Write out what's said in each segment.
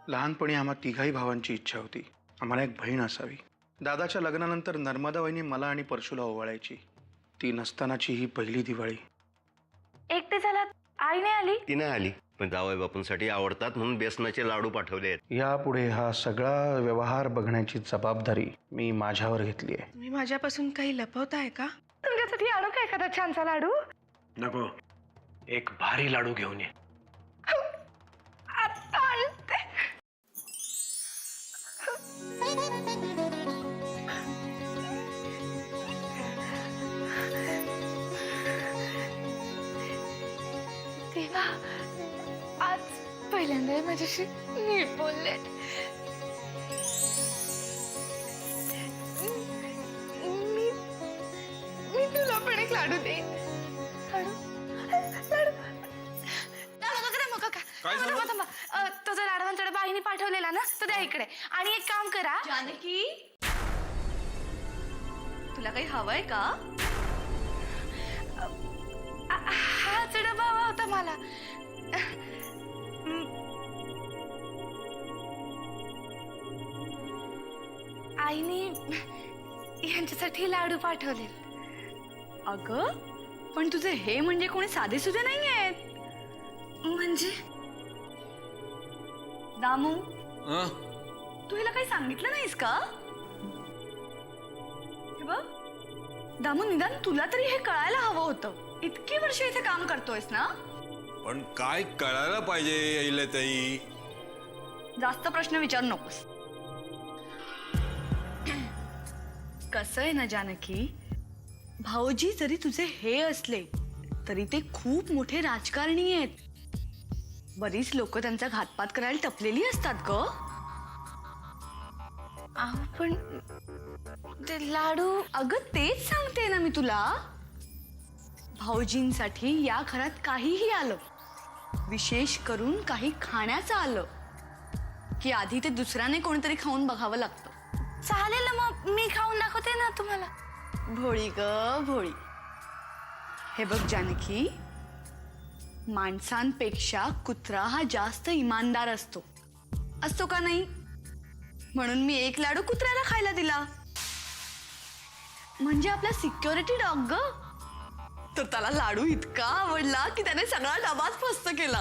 लहानपणी आम्हा तिघाही भावांची इच्छा होती आम्हाला एक बहीण असावी। दादाच्या लग्नानंतर नर्मदा वहिनी मला आणि परशुला ओवाळायची। ती नसतानाची ही पहिली दिवाळी। एकटे झालात, आई नाही आली? ती नाही आली, पण जावई बापूंसाठी आवडतात म्हणून बेसनाचे लाडू पाठवले आहेत। यापुढे हा सगळा व्यवहार बघण्याची जबाबदारी मी माझ्यावर घेतली आहे। तुम्ही माझ्यापासून काही लपवताय का? तुमच्यासाठी आणू का एखादा छानसा लाडू? नको, एक भारी लाडू घेऊन ये। आता आणते. देवा, आज पहिल्यांदा माझ्याशी नीट बोलले। मी तुला पण एक लाडू देईन। लाडू लाडू तो जो लाडवांचा बाईने पाठवलेला ना तो द्या इकडे। आणि एक काम करा जानकी, तुला काही हवंय का? हा डबा हवा होता मला। आईने यांच्यासाठी लाडू पाठवले। अगं, पण तुझे हे म्हणजे कोणी साधे सुधे नाही आहेत। म्हणजे दामू, तू हिला काही सांगितलं नाहीस का? हे बघ दामू, निदान तुला तरी हे कळायला हवं होतं। इतकी वर्ष इथे काम करतोयस ना? पण काय कळायला पाहिजे अहिल्याताई? जास्त प्रश्न विचारू नकोस। कसं आहे ना जानकी, भाऊजी जरी तुझे हे असले तरी ते खूप मोठे राजकारणी आहेत। बरीच लोक त्यांचा घातपात करायला टपलेली असतात ग। पण ते लाडू, अगं तेच सांगते ना मी तुला। भाऊजींसाठी या घरात काहीही आलं, विशेष करून काही खाण्याचं आलं की आधी ते दुसऱ्याने कोणीतरी खाऊन बघावं लागतं। चालेल ना, मग मी खाऊन दाखवते ना तुम्हाला। भोळी ग भोळी। हे बघ जानकी, माणसांपेक्षा कुत्रा हा जास्त इमानदार असतो का नाही? म्हणून मी एक लाडू कुत्र्याला खायला दिला, म्हणजे आपला सिक्युरिटी डॉग ग। तर त्याला लाडू इतका आवडला की त्याने सगळा डबाच फस्त केला।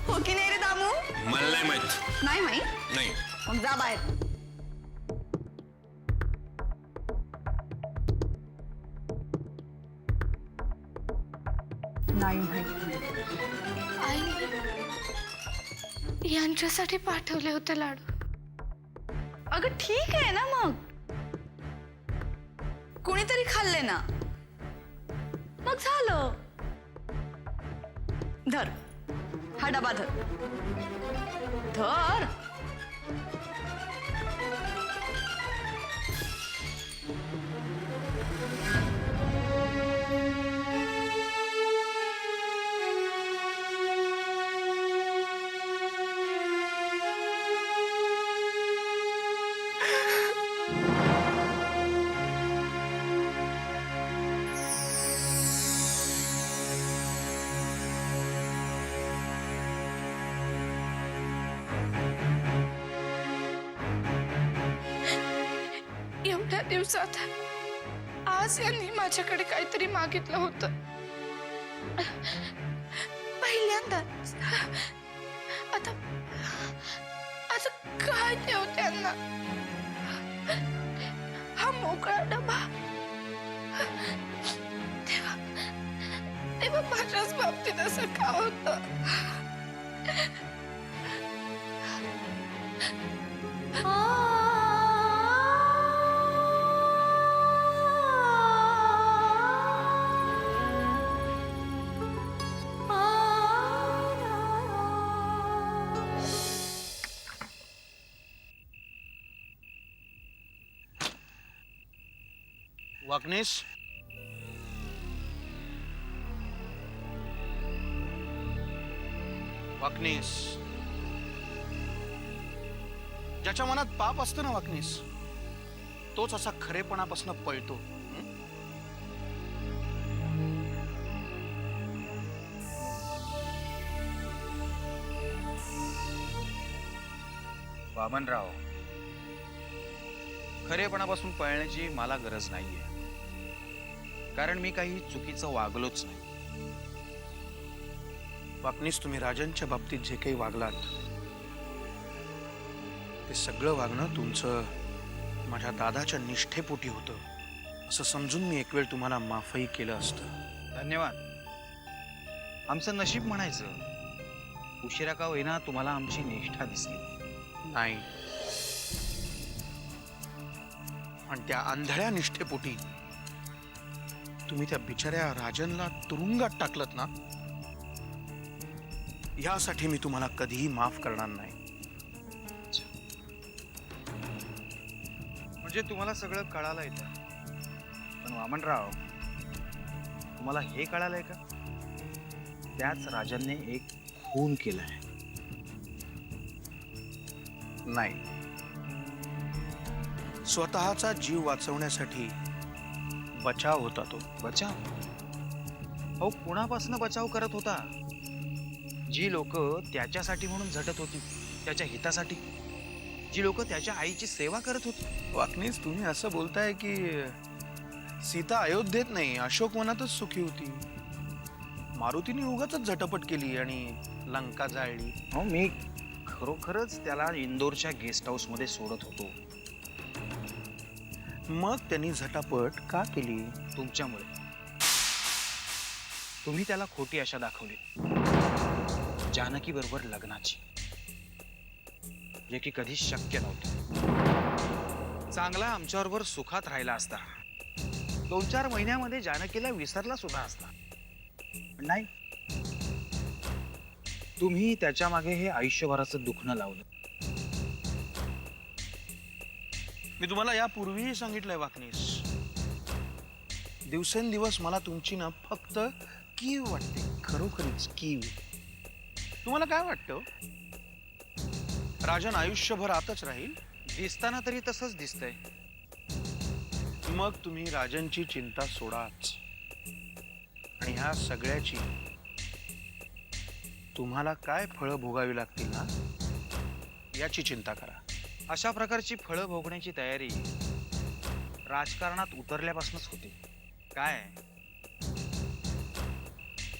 हो की नाही रे दामू? मला नाही माहित। नाही माहित? नाही। मग जा बाहेर। नाही माहित। आईने यांच्यासाठी पाठवले होते लाडू। अगं ठीक आहे ना, मग कोणीतरी खाल्ले ना, मग झालं। धर हा डबा, धर धर। एवढ्या दिवसात आज यांनी माझ्याकडे काहीतरी मागितलं होतं, पहिल्यांदाच। आता आता काय देऊ त्यांना? हा मोकळा डबा। तेव्हा माझ्याच बाबतीत असं का होतं? वाकणीस, वाकणीस, ज्याच्या मनात पाप असतं ना वाकणीस, तोच असा खरेपणापासून पळतो। वामनराव, खरेपणापासून पळण्याची मला गरज नाहीये, कारण मी काही चुकीचं वागलोच नाही. वाकणीस तुम्ही राजनच्या बाबतीत जे काही वागलात ते सगळं वागणं तुमचं माझ्या दादाच्या निष्ठेपोटी होतं असं समजून मी एक वेळ तुम्हाला माफही केलं असतं. धन्यवाद. आमचं नशीब म्हणायचं. उशिरा का होईना तुम्हाला आमची निष्ठा दिसली. नाही, आणि त्या आंधळ्या निष्ठेपोटी तुम्ही त्या बिचाऱ्या राजनला तुरुंगात टाकलत ना, यासाठी मी तुम्हाला कधीही माफ करणार नाही. म्हणजे तुम्हाला सगळं कळालं येतं. पण वामनराव, तुम्हाला हे कळालंय का? त्याच राजांनी एक खून केलाय. नाही, स्वतःचा जीव वाचवण्यासाठी बचाव होता तो. बचाव? अहो, कुणापासून बचाव करत होता? जी लोक त्याच्यासाठी म्हणून झटत होती, त्याच्या हितासाठी, जी लोक त्याच्या आईची सेवा करत होती. वाकणीस तुम्ही असं बोलताय की सीता अयोध्येत नाही, अशोकवनातच सुखी होती. मारुतीने उगाच झटपट केली आणि लंका जाळली. हो, मी खरोखरच त्याला इंदोरच्या गेस्ट हाऊस मध्ये सोडत होतो. मग त्यांनी झटापट का केली? तुमच्यामुळे. तुम्ही त्याला खोटी आशा दाखवली, जानकी बरोबर लग्नाची, जे की कधीच शक्य नव्हतं. चांगला आमच्याबरोबर सुखात राहिला असता, 2-4 महिन्यामध्ये जानकीला विसरला सुद्धा असता. पण नाही, तुम्ही त्याच्या मागे हे आयुष्यभराचं दुखणं लावलं. मी तुम्हाला यापूर्वीही सांगितलंय वाकणीस, दिवसेंदिवस मला तुमची ना फक्त कीव वाटते, खरोखरीच कीव. तुम्हाला काय वाटतं, राजन आयुष्यभर आतच राहील? दिसताना तरी तसंच दिसतंय. मग तुम्ही राजनची चिंता सोडाच आणि ह्या सगळ्याची तुम्हाला काय फळं भोगावी लागतील ना, याची चिंता करा. अशा प्रकारची फळं भोगण्याची तयारी राजकारणात उतरल्यापासूनच होते. काय,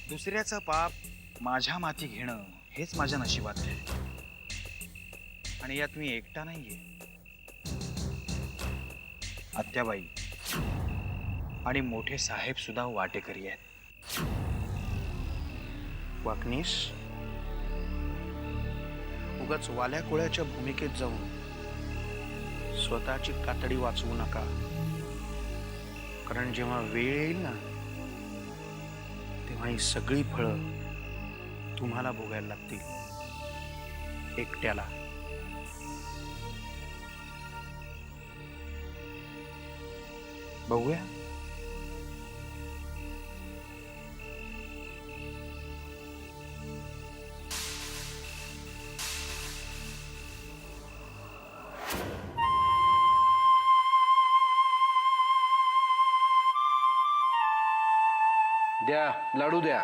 दुसऱ्याचं पाप माझ्या माथी घेणं हेच माझ्या नशिबात आहे. आणि यात मी एकटा नाहीये. आत्याबाई आणि मोठे साहेब सुद्धा वाटेकरी आहेत. वाकणीस, उगाच वाल्या कोळ्याच्या भूमिकेत जाऊन स्वतःची कातडी वाचवू नका, कारण जेव्हा वेळ येईल ना, तेव्हा ही सगळी फळं तुम्हाला भोगायला लागतील, एकट्याला. बघूया. द्या लाडू द्या.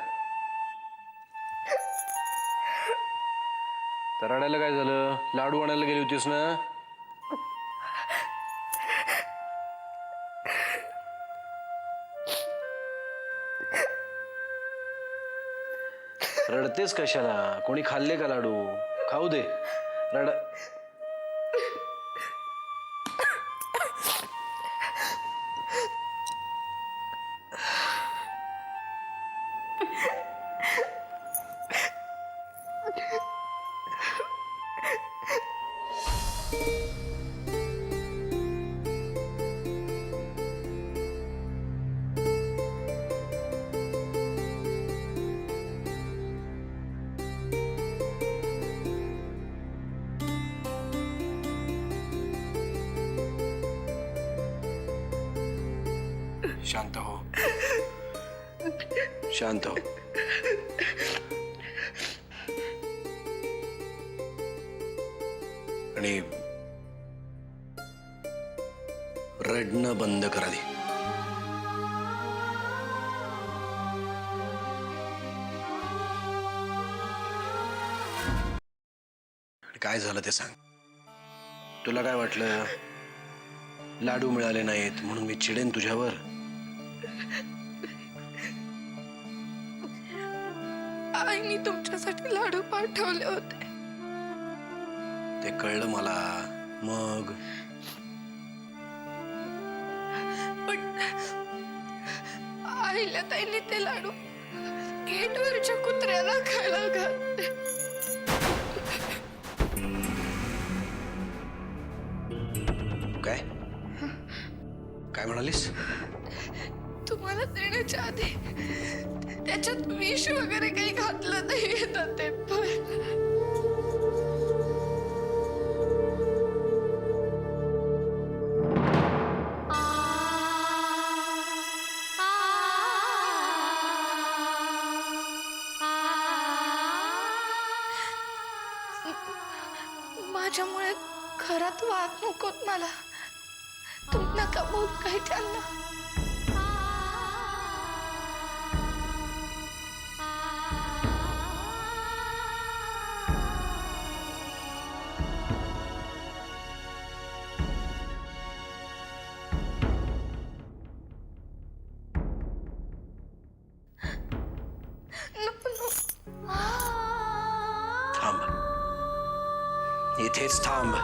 तर रडायला काय झालं? लाडू आणायला गेली होतीस ना? रडतेस कशाला? कोणी खाल्ले का लाडू? खाऊ दे. रड. शांत हो, शांत हो. आणि रडणं बंद करा दे. काय झालं ते सांग. तुला काय वाटलं लाडू मिळाले नाहीत म्हणून मी चिडेन तुझ्यावर? आईनी तुमच्यासाठी लाडू पाठवले होते. ते कळलं मला. मग पण आईला ताईंनी ते लाडू गेटवरच्या कुत्र्याला खायला घातले. काय काय म्हणालीस? तुम्हाला देण्याच्या आधी त्याच्यात विष वगैरे काही घातलं नाही ना ते पण. माझ्यामुळे घरात वाद नकोत मला. तुम्ही नका बोल काही त्यांना. थांब, इथेच थांब.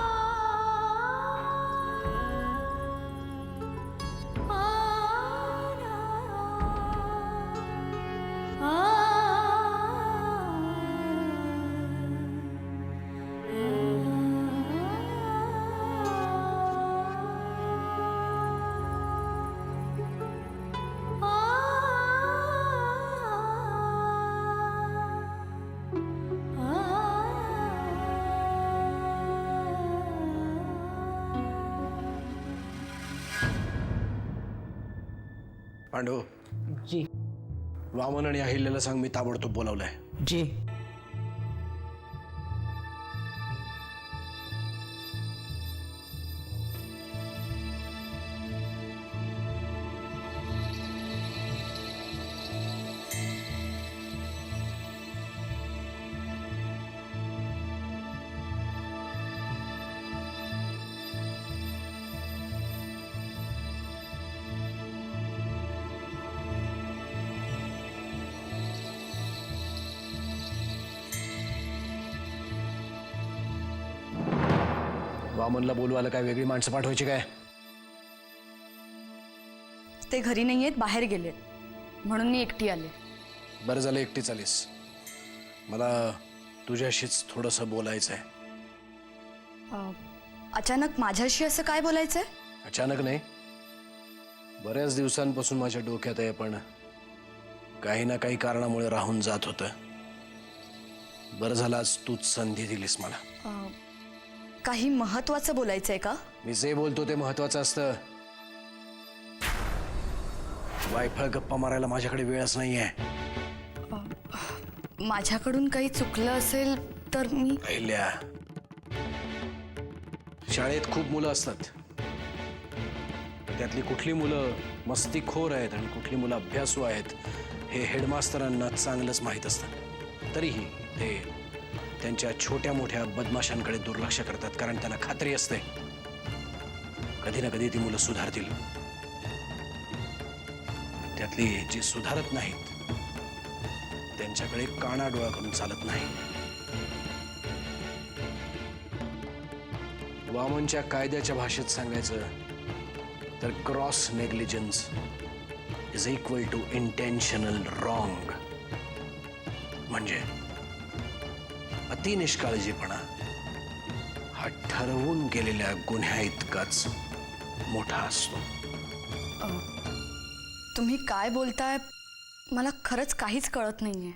पांडू, जी वामन आणि अहिल्याला सांग मी ताबडतोब बोलावलंय. जी. वामनला बोलवायला काय वेगळी माणसं पाठवायची काय? ते घरी नाहीयेत, बाहेर गेलेत, म्हणून मी एकटी आले. बरं झालं एकटीच आलीस. मला तुझ्याशीच थोडंसं बोलायचं आहे. अचानक माझ्याशी असं काय बोलायचंय? अचानक नाही, बऱ्याच दिवसांपासून माझ्या डोक्यात आहे, पण काही ना काही कारणामुळे राहून जात होतं. बरं झालं आज तूच संधी दिलीस मला. काही महत्वाचं बोलायचंय का? मी जे बोलतो ते महत्वाचं असतं. वायफळ गप्पा मारायला माझ्याकडे वेळच नाहीये. माझ्याकडून काही चुकलं असेल तर मी. अहिल्या, शाळेत खूप मुलं असतात. त्यातली कुठली मुलं मस्तीखोर आहेत आणि कुठली मुलं अभ्यासू आहेत हे हेडमास्तरांना चांगलंच माहीत असतं. तरीही ते त्यांच्या छोट्या मोठ्या बदमाशांकडे दुर्लक्ष करतात, कारण त्यांना खात्री असते कधी ना कधी ती मुलं सुधारतील. त्यातली जी सुधारत नाहीत त्यांच्याकडे काना डोळा करून चालत नाही. वामनच्या कायद्याच्या भाषेत सांगायचं तर gross negligence is equal to intentional wrong. म्हणजे अति निष्काळजीपणा हा ठरवून गेलेल्या गुन्ह्या इतकाच मोठा असतो. तुम्ही काय बोलताय मला खरंच काहीच कळत नाहीये.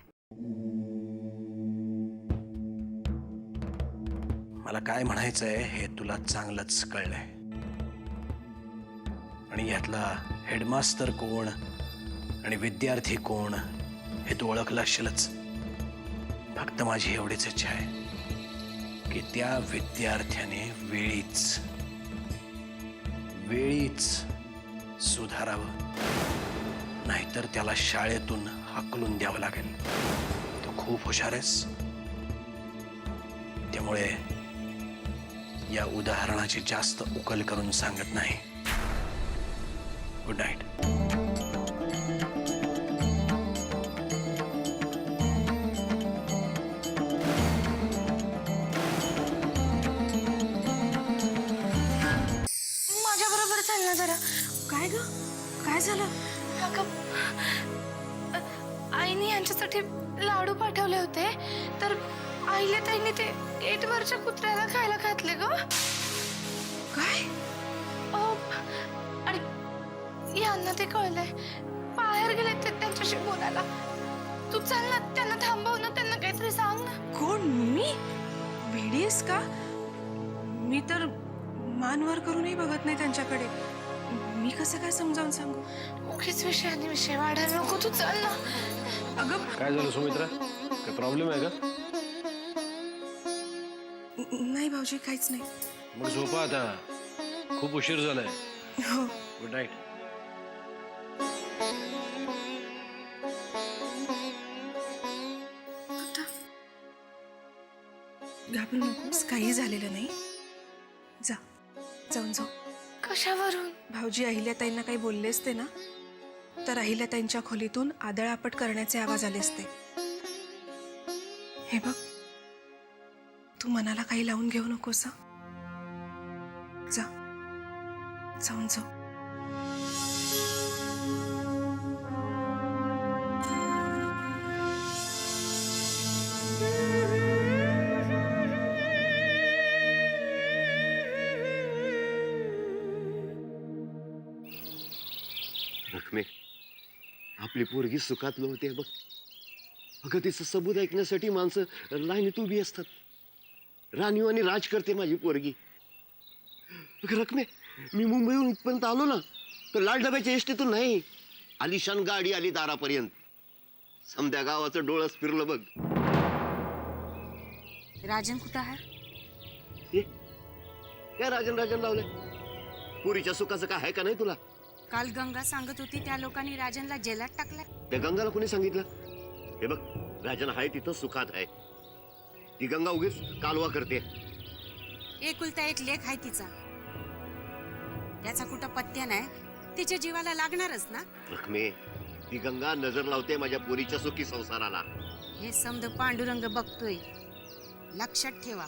मला काय म्हणायचंय हे तुला चांगलंच कळलंय. आणि यातला हेडमास्तर कोण आणि विद्यार्थी कोण हे तू ओळखलं असेलच. फक्त माझी एवढीच इच्छा आहे की त्या विद्यार्थ्याने वेळीच सुधारावं, नाहीतर त्याला शाळेतून हाकलून द्यावं लागेल. तो खूप हुशार आहेस, त्यामुळे या उदाहरणाची जास्त उकल करून सांगत नाही. Good night. माझ्या बरोबर चाल ना जरा. काय ग काय झालं? अगं, आईने यांच्यासाठी लाडू पाठवले होते तर आईला ताईने ते गेटवरच्या कुत्र्याला खायला घातले ग. काय? आणि यांना ते कळलंय, बाहेर गेले ते त्यांच्याशी बोलायला. तू चल ना, त्यांना थांबव ना, त्यांना काहीतरी सांग ना. कोण? मी? भेडीस का? मी तर मानवर करूनही बघत नाही त्यांच्याकडे. मी कसं काय समजावून सांगू? उगीच विषयाने विषय वाढायला नको. तू चल ना. अगं काय झालं सुमित्रा? काय प्रॉब्लेम आहे का? नाही भाऊजी, काहीच नाही. मग झोपा आता, खूप उशीर झालाय. हो. Good night. घाबरू नकोस, काही झालेलं नाही. जा, जाऊन जाऊ. कशावरून? भाऊजी अहिल्याताईंना काही बोलले असते ना, तर अहिल्याताईंच्या खोलीतून आदळआपट करण्याचे आवाज आले असते. हे बघ, तू मनाला काही लावून घेऊ नकोस. जा, जाऊन जाऊ. रखमे, आपली पोरगी सुखात नव्हते बघ. अगं तिचं सबूत ऐकण्यासाठी माणसं लाईनीत उभी असतात. राणीव आणि राज करते माझी पोरगी. अगं रखमे, मी मुंबईहून इथपर्यंत आलो ना, तर लाल डब्याच्या एसटीतून नाही, आलिशान गाडी आली दारापर्यंत. समद्या गावाचं डोळस फिरलं बघ. राजन कुठं आहे? हे, काय राजन राजन लावलंय? पुरीच्या सुखाचं काय आहे का नाही तुला? काल गंगा सांगत होती त्या लोकांनी राजनला जेलात टाकलं. त्या गंगाला कोणी सांगितलं? हे बघ, राजन आहे तिथं सुखात आहे. ती गंगा उगीच कालवा करते. एकुलता एक लेख आहे तिचा, त्याचा कुठं पत्त्या नाही, तिच्या जीवाला लागणारच ना. रखमे, ती गंगा नजर लावते माझ्या पोरीच्या सुखी संसाराला. हे समद पांडुरंग बघतोय, लक्षात ठेवा.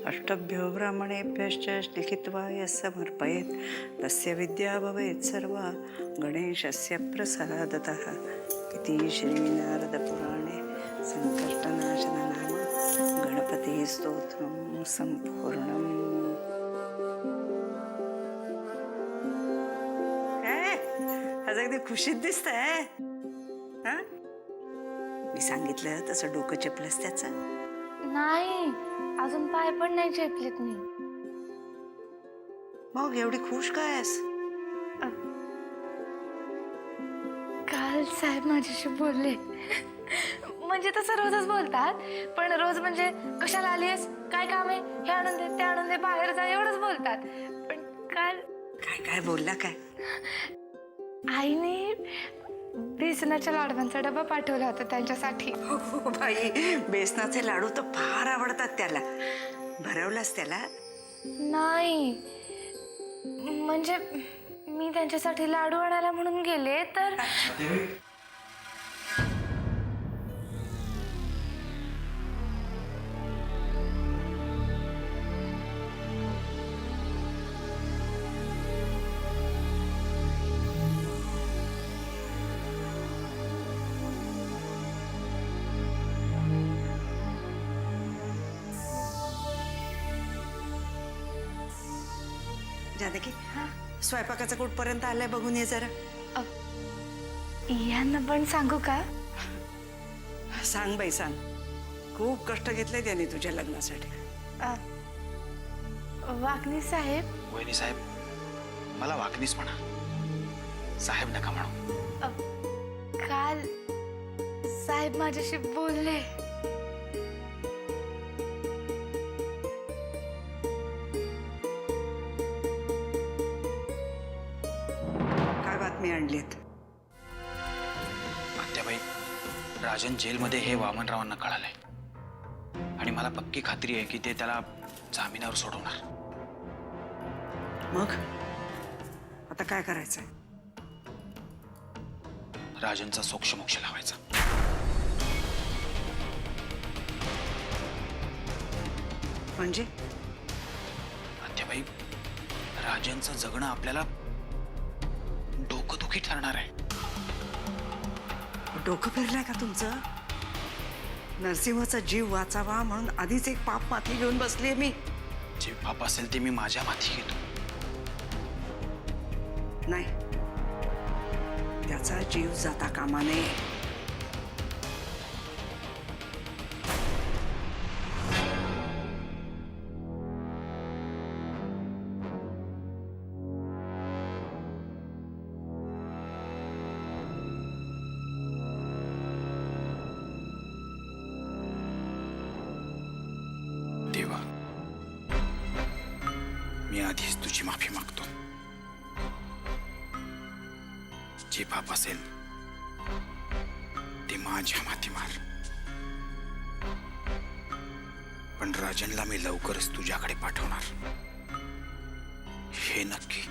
अष्टभ्यो ब्राह्मणेभ्यश्च लिखित्वा यः समर्पयेत् तस्य विद्या भवेत् सर्वा गणेशस्य प्रसादतः इति श्रीनारदपुराणे संकष्टनाशननाम गणपतिस्तोत्रं संपूर्णम्. काय आज अगदी खुशीत दिसतंय. हा, मी सांगितलं तसं डोकं चेपलंस त्याचं? नाही, अजून पाय पण नाही चेपलेत मी. मग एवढी खुश काय आहेस? काल साहेब माझ्याशी बोलले. म्हणजे तसं रोजच बोलतात, पण रोज म्हणजे कशाला आलीस, काय काम आहे, हे आणून दे, ते आणून दे, बाहेर जा, एवढंच बोलतात. पण काल काय काय बोलला काय? आईने बेसनाच्या लाडवांचा डबा पाठवला होता त्यांच्यासाठी. हो बाई, बेसनाचे लाडू तर फार आवडतात त्याला. भरवलास त्याला? नाही, म्हणजे मी त्यांच्यासाठी लाडू आणायला म्हणून गेले तर जानकी, स्वयंपाकाचं कुठपर्यंत आलंय बघून ये जरा. यांना पण सांगू का? सांग बाई सांग. खूप कष्ट घेतले त्याने तुझ्या लग्नासाठी. वाकणी साहेब. वहिनी साहेब, मला वाकनीच म्हणा, साहेब नका म्हणू. काल साहेब माझ्याशी बोलले. काय बातमी आणलीत? राजन जेलमध्ये हे वामनरावांना कळालंय आणि मला पक्की खात्री आहे की ते त्याला जामिनावर सोडवणार. मग आता काय करायचंय? राजनचा सोक्षमोक्ष लावायचा. म्हणजे आत्याबाई, राजनचं जगणं आपल्याला डोकंदुखी ठरणार आहे. डोकं फिरलंय का तुमचं? नरसिंहचा जीव वाचावा म्हणून आधीच एक पाप माती घेऊन बसलीये मी. जे पाप असेल ते मी माझ्या माथी घेतो. नाही, त्याचा जीव जाता कामा नये. देवा, मी आधीच तुझी माफी मागतो. जे पाप असेल ते माझ्या माथी मार. पण राजनला मी लवकरच तुझ्याकडे पाठवणार, हे नक्की.